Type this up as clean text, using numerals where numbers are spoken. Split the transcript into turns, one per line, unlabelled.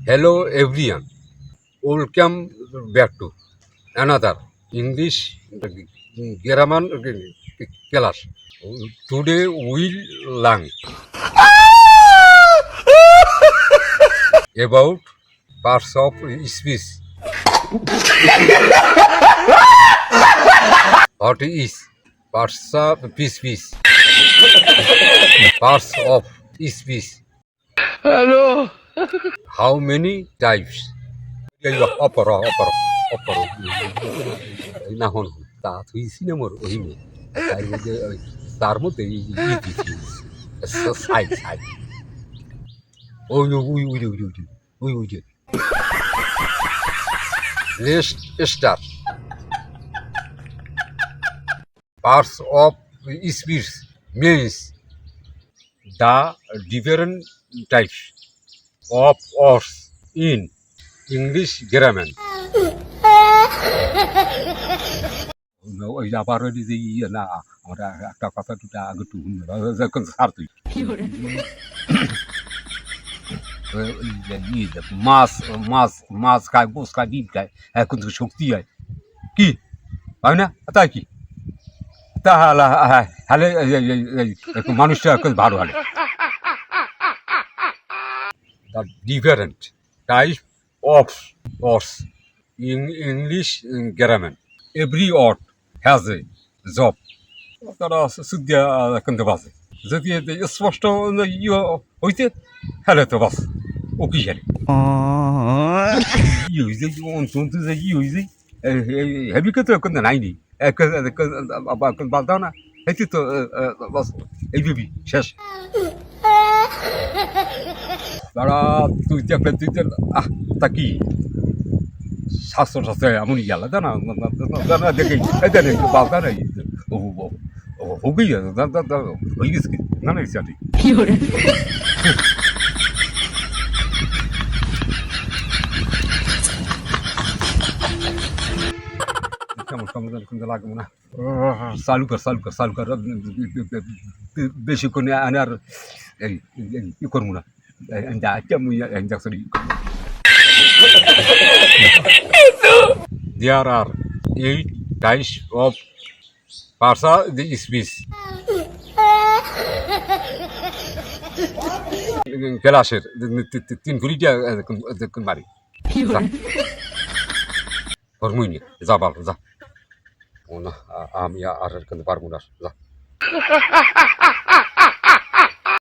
Hello everyone, welcome back to another English grammar class. Today we'll learn about parts of speech. What is parts of speech? Parts of speech. How many types? না হন তা তুই সিনেমার ওহিমে তার মধ্যে side side ওই ওই ওই ওই ওই ওই ওই লেস্ট start parts of speech means the different types of words in English grammar. ওই আবার ওই যে না আমরা একটা কথা দুটা আগে একটু যখন ছাড় তুই মাছ মাছ মাছ খায় গোস খায় ডিম খায় এখন তো শক্তি হয় কি হয় না তাই কি তাহলে হলে মানুষটা এখন ভালো হলে the different type of words in English grammar. Every word has a job. তারা সুদ্যা কিন্তু বাজে যদি স্পষ্ট ইয়ে হইতে হলে তো বাস ও কি হলে ই হয়েছে অন্তত যে ই হয়েছে হেবিকে তো এখন নাইনি বাদ দাও না এই তো বাস এই দিবি শেষ দাঁড়া তুই দেখলে তুই তা কি স্বাস্থ্য স্বাস্থ্য এমনই গেল না দেখে বাবা নাই হোকই হয়ে গেছে না না ইচ্ছাটি কেমন সমাধান কিন্তু লাগবে না চালু কর বেশিক্ষণ আনে আর এই ই করবো না There are 8 types of parts of the speech. ক্লাসের 3 ঘুরিটা কোন বাড়ি ফরমুই নি যা বাল যা ও না আমি আর কিন্তু পারবো না যা